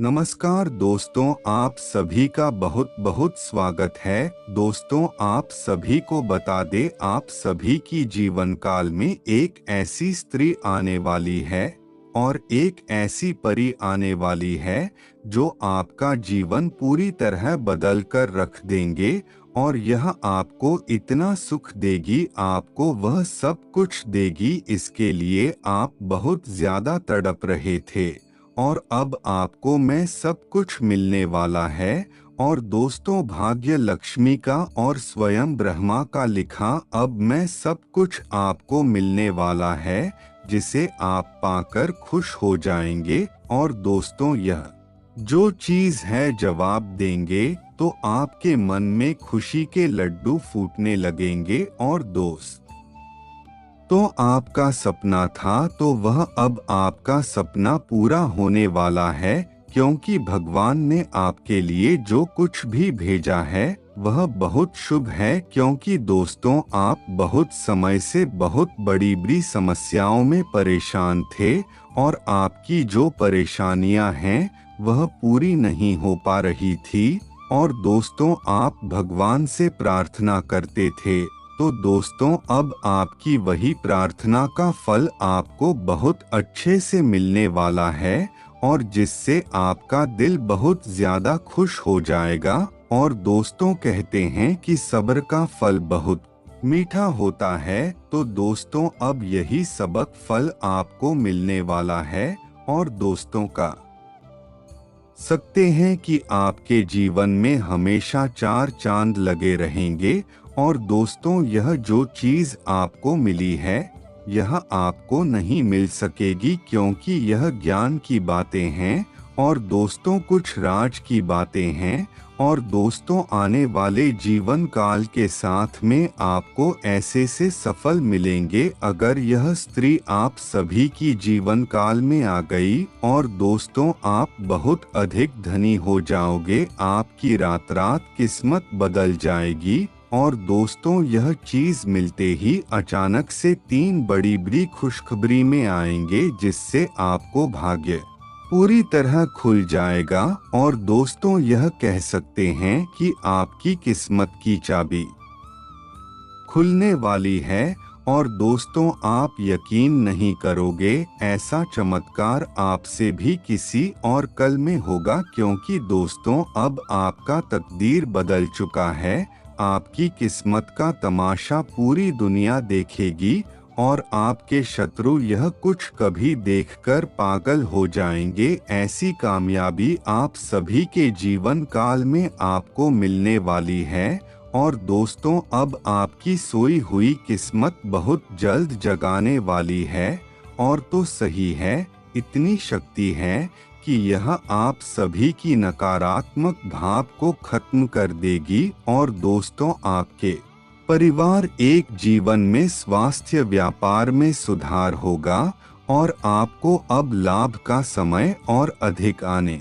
नमस्कार दोस्तों, आप सभी का बहुत बहुत स्वागत है। दोस्तों, आप सभी को बता दे, आप सभी की जीवन काल में एक ऐसी स्त्री आने वाली है और एक ऐसी परी आने वाली है जो आपका जीवन पूरी तरह बदल कर रख देंगे और यह आपको इतना सुख देगी, आपको वह सब कुछ देगी। इसके लिए आप बहुत ज्यादा तड़प रहे थे और अब आपको मैं सब कुछ मिलने वाला है। और दोस्तों, भाग्य लक्ष्मी का और स्वयं ब्रह्मा का लिखा अब मैं सब कुछ आपको मिलने वाला है, जिसे आप पाकर खुश हो जाएंगे। और दोस्तों, यह जो चीज है जवाब देंगे तो आपके मन में खुशी के लड्डू फूटने लगेंगे। और दोस्त, तो आपका सपना था तो वह अब आपका सपना पूरा होने वाला है, क्योंकि भगवान ने आपके लिए जो कुछ भी भेजा है वह बहुत शुभ है। क्योंकि दोस्तों, आप बहुत समय से बहुत बड़ी बड़ी समस्याओं में परेशान थे और आपकी जो परेशानियां हैं वह पूरी नहीं हो पा रही थी। और दोस्तों, आप भगवान से प्रार्थना करते थे, तो दोस्तों अब आपकी वही प्रार्थना का फल आपको बहुत अच्छे से मिलने वाला है और जिससे आपका दिल बहुत ज्यादा खुश हो जाएगा। और दोस्तों, कहते हैं कि सब्र का फल बहुत मीठा होता है, तो दोस्तों अब यही सबक फल आपको मिलने वाला है। और दोस्तों, का सकते हैं कि आपके जीवन में हमेशा चार चांद लगे रहेंगे। और दोस्तों, यह जो चीज आपको मिली है यह आपको नहीं मिल सकेगी, क्योंकि यह ज्ञान की बातें हैं और दोस्तों कुछ राज की बातें हैं। और दोस्तों, आने वाले जीवन काल के साथ में आपको ऐसे से सफल मिलेंगे अगर यह स्त्री आप सभी की जीवन काल में आ गई। और दोस्तों, आप बहुत अधिक धनी हो जाओगे, आपकी रात रात किस्मत बदल जाएगी। और दोस्तों, यह चीज मिलते ही अचानक से तीन बड़ी बड़ी खुशखबरी में आएंगे, जिससे आपको भाग्य पूरी तरह खुल जाएगा। और दोस्तों, यह कह सकते हैं कि आपकी किस्मत की चाबी खुलने वाली है। और दोस्तों, आप यकीन नहीं करोगे, ऐसा चमत्कार आपसे भी किसी और कल में होगा, क्योंकि दोस्तों अब आपका तकदीर बदल चुका है। आपकी किस्मत का तमाशा पूरी दुनिया देखेगी और आपके शत्रु यह कुछ कभी देखकर पागल हो जाएंगे। ऐसी कामयाबी आप सभी के जीवन काल में आपको मिलने वाली है। और दोस्तों, अब आपकी सोई हुई किस्मत बहुत जल्द जगाने वाली है। और तो सही है, इतनी शक्ति है कि यह आप सभी की नकारात्मक भाव को खत्म कर देगी। और दोस्तों, आपके परिवार एक जीवन में स्वास्थ्य व्यापार में सुधार होगा और आपको अब लाभ का समय और अधिक आने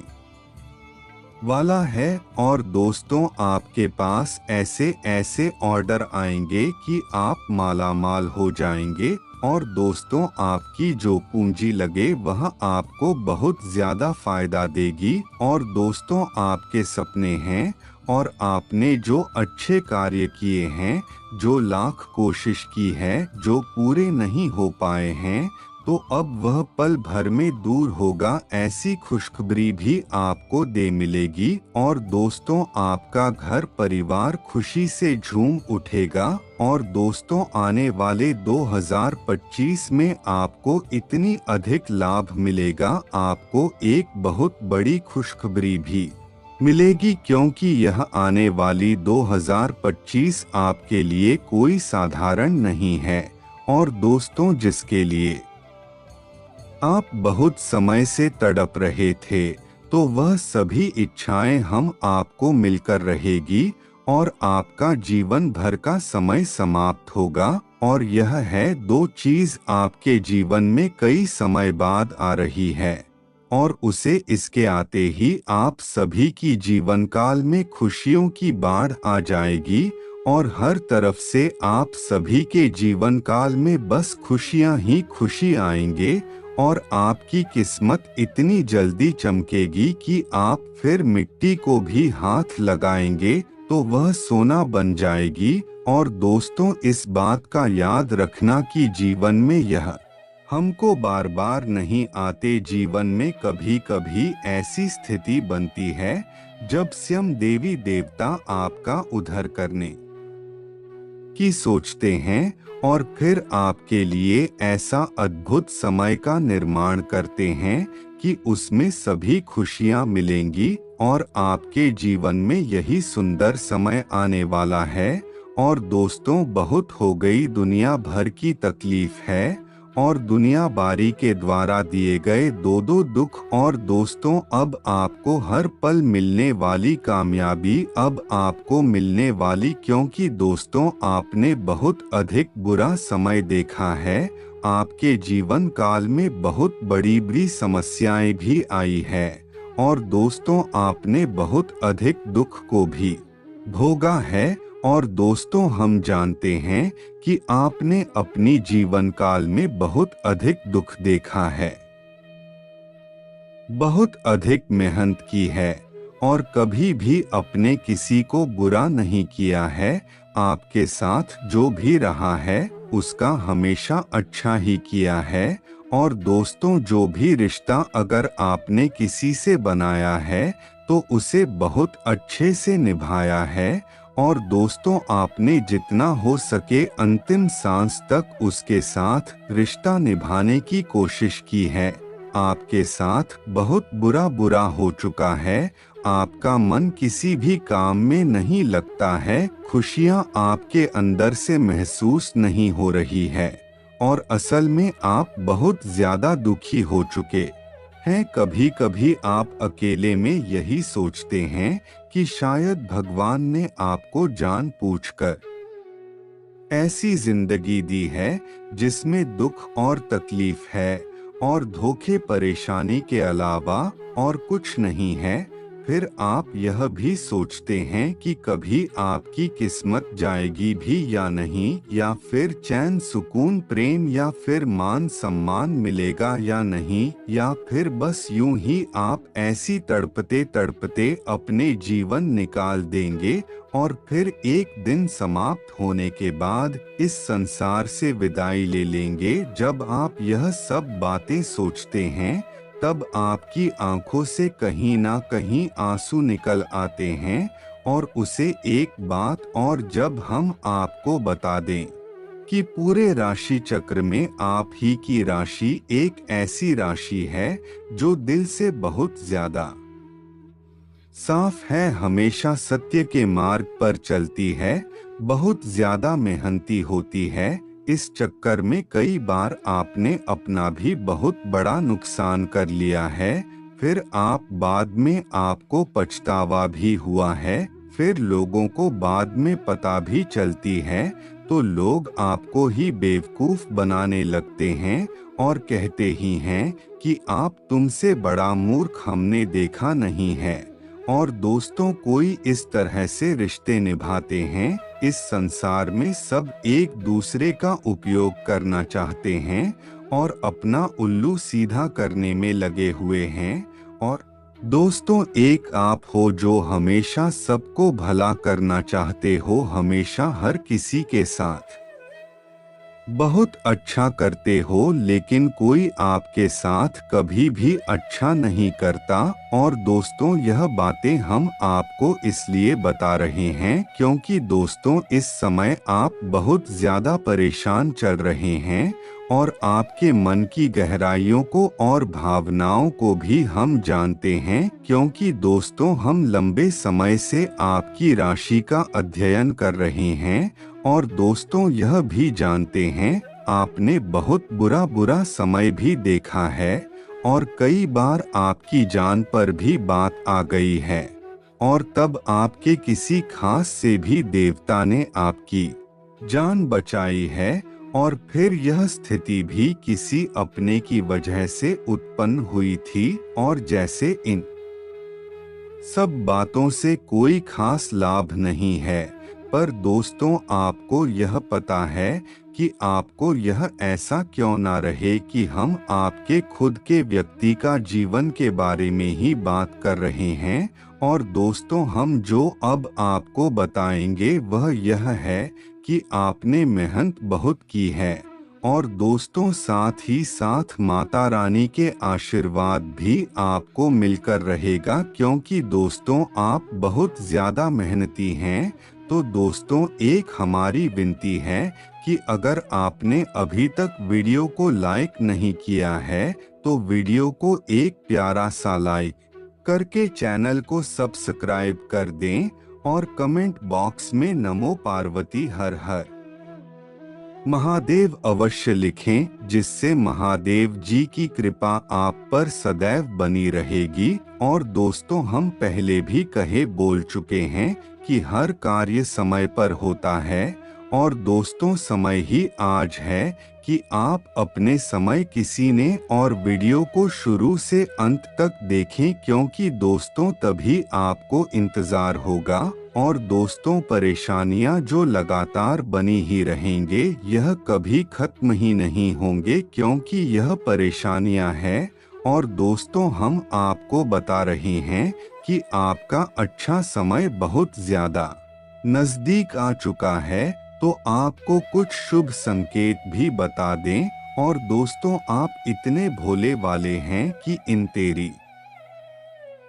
वाला है। और दोस्तों, आपके पास ऐसे ऐसे ऑर्डर आएंगे कि आप माला माल हो जाएंगे। और दोस्तों, आपकी जो पूंजी लगे वह आपको बहुत ज्यादा फायदा देगी। और दोस्तों, आपके सपने हैं और आपने जो अच्छे कार्य किए हैं, जो लाख कोशिश की है, जो पूरे नहीं हो पाए हैं, तो अब वह पल भर में दूर होगा। ऐसी खुशखबरी भी आपको दे मिलेगी। और दोस्तों, आपका घर परिवार खुशी से झूम उठेगा। और दोस्तों, आने वाले 2025 में आपको इतनी अधिक लाभ मिलेगा, आपको एक बहुत बड़ी खुशखबरी भी मिलेगी, क्योंकि यह आने वाली 2025 आपके लिए कोई साधारण नहीं है। और दोस्तों, जिसके लिए आप बहुत समय से तड़प रहे थे, तो वह सभी इच्छाएं हम आपको मिलकर रहेगी और आपका जीवन भर का समय समाप्त होगा। और यह है दो चीज आपके जीवन में कई समय बाद आ रही है और उसे इसके आते ही आप सभी की जीवन काल में खुशियों की बाढ़ आ जाएगी और हर तरफ से आप सभी के जीवन काल में बस खुशियां ही खुशी आएंगे। और आपकी किस्मत इतनी जल्दी चमकेगी कि आप फिर मिट्टी को भी हाथ लगाएंगे तो वह सोना बन जाएगी। और दोस्तों, इस बात का याद रखना कि जीवन में यह हमको बार बार नहीं आते। जीवन में कभी कभी ऐसी स्थिति बनती है जब स्वयं देवी देवता आपका उद्धार करने की सोचते हैं और फिर आपके लिए ऐसा अद्भुत समय का निर्माण करते हैं कि उसमें सभी खुशियां मिलेंगी। और आपके जीवन में यही सुंदर समय आने वाला है। और दोस्तों, बहुत हो गई दुनिया भर की तकलीफ है और दुनिया बारी के द्वारा दिए गए दो दो दुख। और दोस्तों, अब आपको हर पल मिलने वाली कामयाबी अब आपको मिलने वाली, क्योंकि दोस्तों आपने बहुत अधिक बुरा समय देखा है। आपके जीवन काल में बहुत बड़ी बड़ी समस्याएं भी आई है और दोस्तों आपने बहुत अधिक दुख को भी भोगा है। और दोस्तों, हम जानते हैं कि आपने अपनी जीवन काल में बहुत अधिक दुख देखा है, बहुत अधिक मेहनत की है और कभी भी अपने किसी को बुरा नहीं किया है। आपके साथ जो भी रहा है उसका हमेशा अच्छा ही किया है। और दोस्तों, जो भी रिश्ता अगर आपने किसी से बनाया है तो उसे बहुत अच्छे से निभाया है। और दोस्तों, आपने जितना हो सके अंतिम सांस तक उसके साथ रिश्ता निभाने की कोशिश की है। आपके साथ बहुत बुरा हो चुका है। आपका मन किसी भी काम में नहीं लगता है, खुशियां आपके अंदर से महसूस नहीं हो रही है और असल में आप बहुत ज्यादा दुखी हो चुके हैं। कभी कभी आप अकेले में यही सोचते हैं कि शायद भगवान ने आपको जानबूझकर ऐसी जिंदगी दी है जिसमें दुख और तकलीफ है और धोखे परेशानी के अलावा और कुछ नहीं है। फिर आप यह भी सोचते हैं कि कभी आपकी किस्मत जाएगी भी या नहीं, या फिर चैन सुकून प्रेम या फिर मान सम्मान मिलेगा या नहीं, या फिर बस यूं ही आप ऐसी तड़पते तड़पते अपने जीवन निकाल देंगे और फिर एक दिन समाप्त होने के बाद इस संसार से विदाई ले लेंगे। जब आप यह सब बातें सोचते हैं तब आपकी आंखों से कहीं ना कहीं आंसू निकल आते हैं। और उसे एक बात और जब हम आपको बता दें कि पूरे राशि चक्र में आप ही की राशि एक ऐसी राशि है जो दिल से बहुत ज्यादा साफ है, हमेशा सत्य के मार्ग पर चलती है, बहुत ज्यादा मेहनती होती है। इस चक्कर में कई बार आपने अपना भी बहुत बड़ा नुकसान कर लिया है। फिर आप बाद में आपको पछतावा भी हुआ है। फिर लोगों को बाद में पता भी चलती है तो लोग आपको ही बेवकूफ बनाने लगते हैं और कहते ही हैं कि आप तुमसे बड़ा मूर्ख हमने देखा नहीं है। और दोस्तों, कोई इस तरह से रिश्ते निभाते हैं। इस संसार में सब एक दूसरे का उपयोग करना चाहते हैं और अपना उल्लू सीधा करने में लगे हुए हैं। और दोस्तों, एक आप हो जो हमेशा सबको भला करना चाहते हो, हमेशा हर किसी के साथ बहुत अच्छा करते हो, लेकिन कोई आपके साथ कभी भी अच्छा नहीं करता। और दोस्तों, यह बातें हम आपको इसलिए बता रहे हैं क्योंकि दोस्तों इस समय आप बहुत ज्यादा परेशान चल रहे हैं और आपके मन की गहराइयों को और भावनाओं को भी हम जानते हैं, क्योंकि दोस्तों हम लंबे समय से आपकी राशि का अध्ययन कर रहे हैं। और दोस्तों, यह भी जानते हैं आपने बहुत बुरा समय भी देखा है और कई बार आपकी जान पर भी बात आ गई है और तब आपके किसी खास से भी देवता ने आपकी जान बचाई है। और फिर यह स्थिति भी किसी अपने की वजह से उत्पन्न हुई थी और जैसे इन सब बातों से कोई खास लाभ नहीं है, पर दोस्तों आपको यह पता है कि आपको यह ऐसा क्यों ना रहे कि हम आपके खुद के व्यक्ति का जीवन के बारे में ही बात कर रहे हैं। और दोस्तों, हम जो अब आपको बताएंगे वह यह है कि आपने मेहनत बहुत की है, और दोस्तों साथ ही साथ माता रानी के आशीर्वाद भी आपको मिलकर रहेगा, क्योंकि दोस्तों आप बहुत ज़्यादा मेहनती हैं। तो दोस्तों, एक हमारी विनती है कि अगर आपने अभी तक वीडियो को लाइक नहीं किया है तो वीडियो को एक प्यारा सा लाइक करके चैनल को सब्सक्राइब कर दें, और कमेंट बॉक्स में नमो पार्वती हर हर महादेव अवश्य लिखें, जिससे महादेव जी की कृपा आप पर सदैव बनी रहेगी। और दोस्तों, हम पहले भी कहे बोल चुके हैं कि हर कार्य समय पर होता है, और दोस्तों समय ही आज है कि आप अपने समय किसी ने और वीडियो को शुरू से अंत तक देखें, क्योंकि दोस्तों तभी आपको इंतजार होगा। और दोस्तों, परेशानियां जो लगातार बनी ही रहेंगे, यह कभी खत्म ही नहीं होंगे, क्योंकि यह परेशानियां हैं। और दोस्तों, हम आपको बता रहे हैं कि आपका अच्छा समय बहुत ज्यादा नजदीक आ चुका है। तो आपको कुछ शुभ संकेत भी बता दें। और दोस्तों, आप इतने भोले वाले हैं कि इन तेरी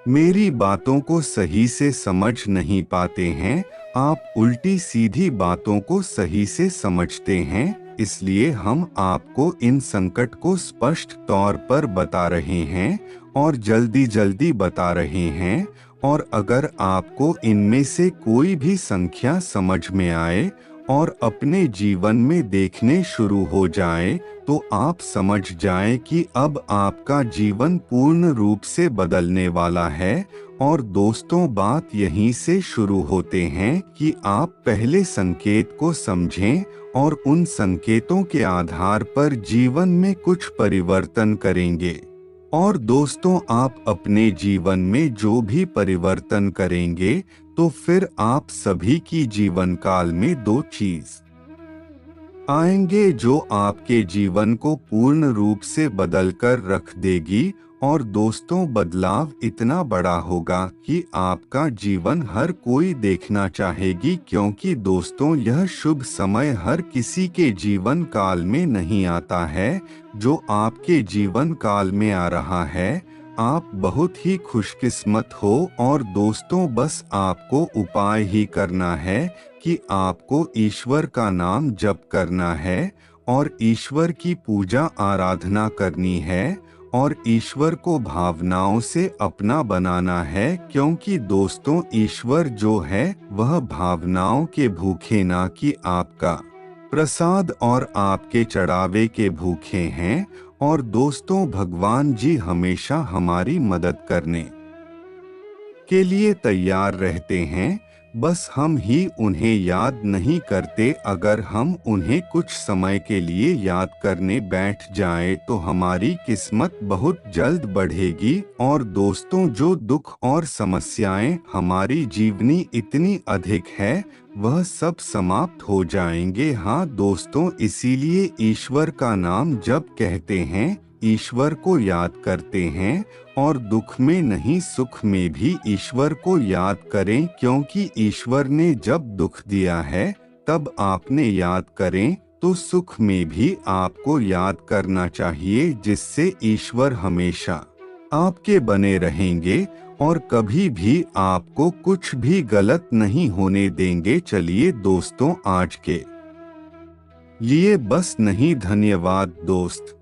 मेरी बातों को सही से समझ नहीं पाते हैं। आप उल्टी सीधी बातों को सही से समझते हैं, इसलिए हम आपको इन संकट को स्पष्ट तौर पर बता रहे हैं और जल्दी जल्दी बता रहे हैं। और अगर आपको इनमें से कोई भी संख्या समझ में आए और अपने जीवन में देखने शुरू हो जाए, तो आप समझ जाएं कि अब आपका जीवन पूर्ण रूप से बदलने वाला है। और दोस्तों, बात यहीं से शुरू होते हैं कि आप पहले संकेत को समझें और उन संकेतों के आधार पर जीवन में कुछ परिवर्तन करेंगे। और दोस्तों, आप अपने जीवन में जो भी परिवर्तन करेंगे, तो फिर आप सभी की जीवन काल में दो चीज आएंगे जो आपके जीवन को पूर्ण रूप से बदलकर रख देगी। और दोस्तों, बदलाव इतना बड़ा होगा कि आपका जीवन हर कोई देखना चाहेगी, क्योंकि दोस्तों यह शुभ समय हर किसी के जीवन काल में नहीं आता है। जो आपके जीवन काल में आ रहा है, आप बहुत ही खुशकिस्मत हो। और दोस्तों, बस आपको उपाय ही करना है कि आपको ईश्वर का नाम जप करना है और ईश्वर की पूजा आराधना करनी है और ईश्वर को भावनाओं से अपना बनाना है, क्योंकि दोस्तों ईश्वर जो है वह भावनाओं के भूखे ना कि आपका प्रसाद और आपके चढ़ावे के भूखे हैं। और दोस्तों, भगवान जी हमेशा हमारी मदद करने के लिए तैयार रहते हैं, बस हम ही उन्हें याद नहीं करते। अगर हम उन्हें कुछ समय के लिए याद करने बैठ जाएं, तो हमारी किस्मत बहुत जल्द बढ़ेगी। और दोस्तों, जो दुख और समस्याएं हमारी जीवनी इतनी अधिक है, वह सब समाप्त हो जाएंगे। हाँ दोस्तों, इसीलिए ईश्वर का नाम जब कहते हैं, ईश्वर को याद करते हैं, और दुख में नहीं सुख में भी ईश्वर को याद करें, क्योंकि ईश्वर ने जब दुख दिया है तब आपने याद करें, तो सुख में भी आपको याद करना चाहिए, जिससे ईश्वर हमेशा आपके बने रहेंगे और कभी भी आपको कुछ भी गलत नहीं होने देंगे। चलिए दोस्तों, आज के लिए बस नहीं। धन्यवाद दोस्त।